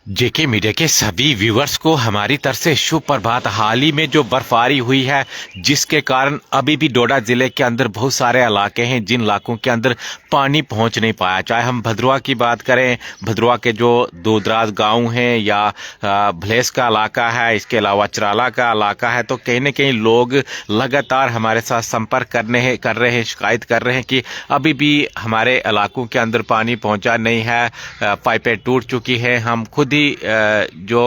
जेके media के सभी viewers को हमारी तरफ से शुभ प्रभात। हाल ही में जो बर्फबारी हुई है जिसके कारण अभी भी डोडा जिले के अंदर बहुत सारे इलाके हैं जिन इलाकों के अंदर पानी पहुंच नहीं पाया। चाहे हम भद्रवा की बात करें, भद्रवा के जो दूरदराज गांव हैं या भलेस का इलाका है, इसके अलावा चराला का इलाका है, तो कहीं न कहीं लोग लगातार हमारे साथ संपर्क कर रहे हैं, शिकायत कर रहे हैं कि अभी भी हमारे इलाकों के अंदर पानी पहुंचा नहीं है, पाइपें टूट चुकी है। हम खुद जो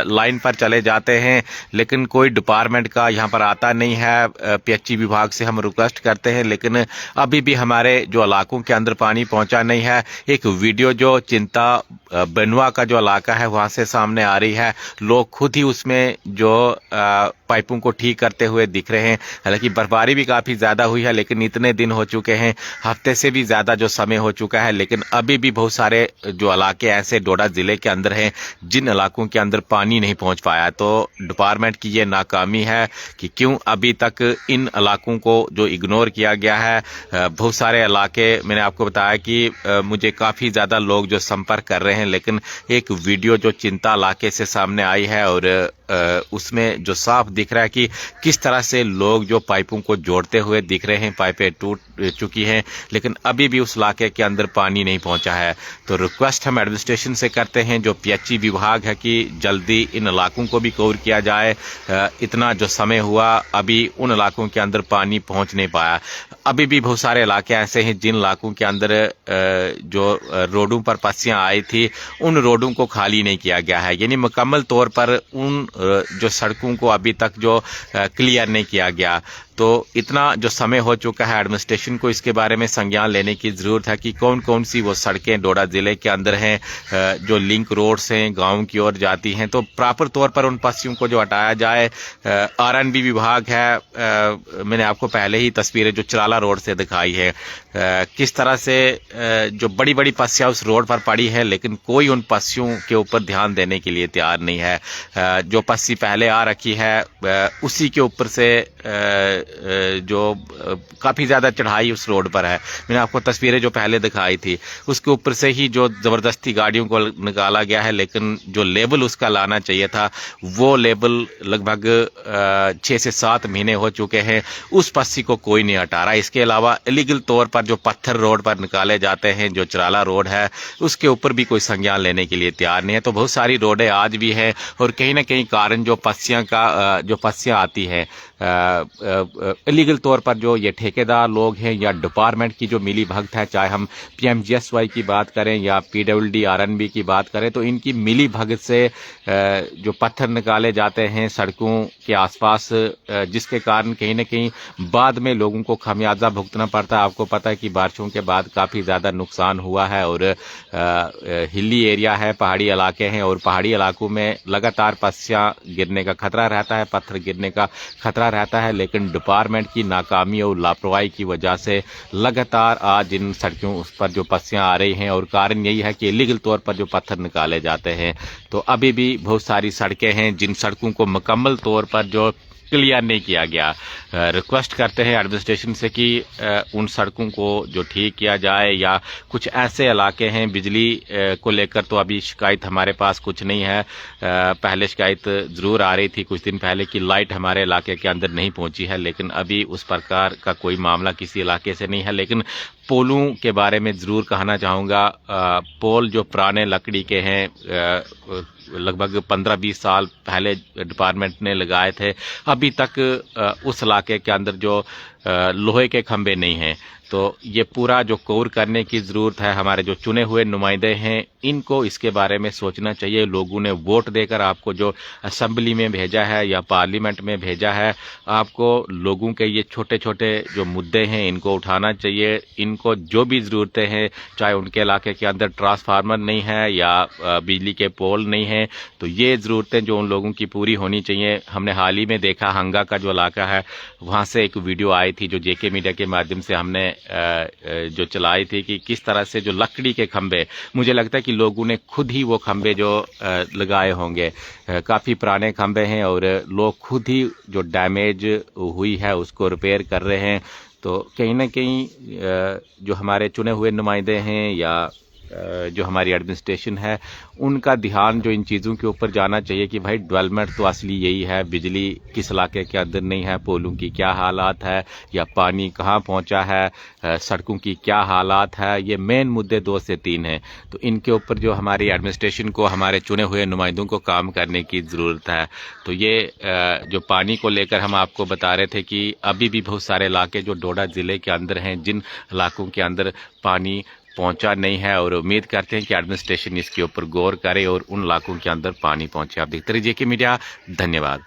लाइन पर चले जाते हैं लेकिन कोई डिपार्टमेंट का यहाँ पर आता नहीं है। पीएचई विभाग से हम रिक्वेस्ट करते हैं लेकिन अभी भी हमारे जो इलाकों के अंदर पानी पहुंचा नहीं है। एक वीडियो जो चिंता बनवा का जो इलाका है वहां से सामने आ रही है। लोग खुद ही उसमें जो पाइपों को ठीक करते हुए दिख रहे हैं। हालांकि बर्फबारी भी काफी ज्यादा हुई है लेकिन इतने दिन हो चुके हैं, हफ्ते से भी ज्यादा जो समय हो चुका है, लेकिन अभी भी बहुत सारे जो इलाके ऐसे डोडा जिले के अंदर हैं जिन इलाकों के अंदर पानी नहीं पहुंच पाया। तो डिपार्टमेंट की ये नाकामी है कि क्यों अभी तक इन इलाकों को जो इग्नोर किया गया है। बहुत सारे इलाके मैंने आपको बताया कि मुझे काफी ज्यादा लोग जो संपर्क कर रहे हैं, लेकिन एक वीडियो जो चिंता इलाके से सामने आई है और उसमें जो साफ दिख रहा है कि किस तरह से लोग जो पाइपों को जोड़ते हुए दिख रहे हैं। पाइपें टूट चुकी हैं लेकिन अभी भी उस इलाके के अंदर पानी नहीं पहुंचा है। तो रिक्वेस्ट हम एडमिनिस्ट्रेशन से करते हैं, जो पीएचई विभाग है, कि जल्दी इन इलाकों को भी कवर किया जाए। इतना जो समय हुआ अभी उन इलाकों के अंदर पानी पहुंच नहीं पाया। अभी भी बहुत सारे इलाके ऐसे हैं जिन इलाकों के अंदर जो रोडों पर पस्सियां आई थी उन रोडों को खाली नहीं किया गया है, यानी मुकम्मल तौर पर उन जो सड़कों को अभी तक जो क्लियर नहीं किया गया। तो इतना जो समय हो चुका है, एडमिनिस्ट्रेशन को इसके बारे में संज्ञान लेने की जरूरत है कि कौन कौन सी वो सड़कें डोडा जिले के अंदर हैं जो लिंक रोड्स हैं, गांव की ओर जाती हैं, तो प्रॉपर तौर पर उन पस्सियों को जो हटाया जाए। आरएनबी विभाग है, मैंने आपको पहले ही तस्वीरें जो चराला रोड से दिखाई है, किस तरह से जो बड़ी बड़ी पस्सियां उस रोड पर पड़ी है, लेकिन कोई उन पस्सियों के ऊपर ध्यान देने के लिए तैयार नहीं है। जो पस्सी पहले आ रखी है उसी के ऊपर से जो काफी ज्यादा चढ़ाई उस रोड पर है, मैंने आपको तस्वीरें जो पहले दिखाई थी उसके ऊपर से ही जो जबरदस्ती गाड़ियों को निकाला गया है, लेकिन जो लेबल उसका लाना चाहिए था वो लेबल लगभग 6 से 7 महीने हो चुके हैं, उस पस्सी को कोई नहीं हटा रहा। इसके अलावा इलीगल तौर पर जो पत्थर रोड पर निकाले जाते हैं, जो चराला रोड है, उसके ऊपर भी कोई संज्ञान लेने के लिए तैयार नहीं है। तो बहुत सारी रोडें आज भी हैं और कहीं ना कहीं कारण जो पस्सियां आती हैं इलीगल तौर पर, जो ये ठेकेदार लोग हैं या डिपार्टमेंट की जो मिली भगत है, चाहे हम पीएमजीएसवाई की बात करें या पीडब्ल्यूडी आरएनबी की बात करें, तो इनकी मिली भगत से जो पत्थर निकाले जाते हैं सड़कों के आसपास, जिसके कारण कहीं ना कहीं बाद में लोगों को खामियाजा भुगतना पड़ता है। आपको पता है कि बारिशों के बाद काफ़ी ज़्यादा नुकसान हुआ है और हिली एरिया है, पहाड़ी इलाके हैं और पहाड़ी इलाकों में लगातार पस्सियां गिरने का खतरा रहता है, पत्थर गिरने का खतरा रहता है, लेकिन डिपार्टमेंट की नाकामी और लापरवाही की वजह से लगातार आज इन सड़कों उस पर जो पस्सियां आ रही हैं और कारण यही है कि इलीगल तौर पर जो पत्थर निकाले जाते हैं। तो अभी भी बहुत सारी सड़कें हैं जिन सड़कों को मुकम्मल तौर पर जो क्लियर नहीं किया गया। रिक्वेस्ट करते हैं एडमिनिस्ट्रेशन से कि उन सड़कों को जो ठीक किया जाए, या कुछ ऐसे इलाके हैं बिजली को लेकर तो अभी शिकायत हमारे पास कुछ नहीं है। पहले शिकायत ज़रूर आ रही थी कुछ दिन पहले कि लाइट हमारे इलाके के अंदर नहीं पहुंची है, लेकिन अभी उस प्रकार का कोई मामला किसी इलाके से नहीं है। लेकिन पोलों के बारे में ज़रूर कहना चाहूँगा। पोल जो पुराने लकड़ी के हैं, लगभग 15-20 साल पहले डिपार्टमेंट ने लगाए थे, अभी तक उस इलाके के अंदर जो लोहे के खंभे नहीं हैं। तो ये पूरा जो कवर करने की ज़रूरत है। हमारे जो चुने हुए नुमाइंदे हैं इनको इसके बारे में सोचना चाहिए। लोगों ने वोट देकर आपको जो असेंबली में भेजा है या पार्लियामेंट में भेजा है, आपको लोगों के ये छोटे छोटे जो मुद्दे हैं इनको उठाना चाहिए। इनको जो भी ज़रूरतें हैं, चाहे उनके इलाके के अंदर ट्रांसफार्मर नहीं है या बिजली के पोल नहीं हैं, तो ये ज़रूरतें जो उन लोगों की पूरी होनी चाहिए। हमने हाल ही में देखा हंगा का जो इलाका है वहाँ से एक वीडियो आई थी जो जेके मीडिया के माध्यम से हमने जो चलाई थी कि किस तरह से जो लकड़ी के खंभे, मुझे लगता है कि लोगों ने खुद ही वो खंभे जो लगाए होंगे, काफ़ी पुराने खंभे हैं और लोग खुद ही जो डैमेज हुई है उसको रिपेयर कर रहे हैं। तो कहीं ना कहीं जो हमारे चुने हुए नुमाइंदे हैं या जो हमारी एडमिनिस्ट्रेशन है उनका ध्यान जो इन चीज़ों के ऊपर जाना चाहिए कि भाई डेवलपमेंट तो असली यही है, बिजली किस इलाके के अंदर नहीं है, पोलों की क्या हालात है या पानी कहाँ पहुँचा है, सड़कों की क्या हालात है, ये मेन मुद्दे 2 से 3 हैं। तो इनके ऊपर जो हमारी एडमिनिस्ट्रेशन को, हमारे चुने हुए नुमाइंदों को काम करने की ज़रूरत है। तो ये जो पानी को लेकर हम आपको बता रहे थे कि अभी भी बहुत सारे इलाके जो डोडा ज़िले के अंदर हैं, जिन इलाकों के अंदर पानी पहुंचा नहीं है, और उम्मीद करते हैं कि एडमिनिस्ट्रेशन इसके ऊपर गौर करे और उन इलाकों के अंदर पानी पहुंचे। आप देखते रहिए जेके मीडिया। धन्यवाद।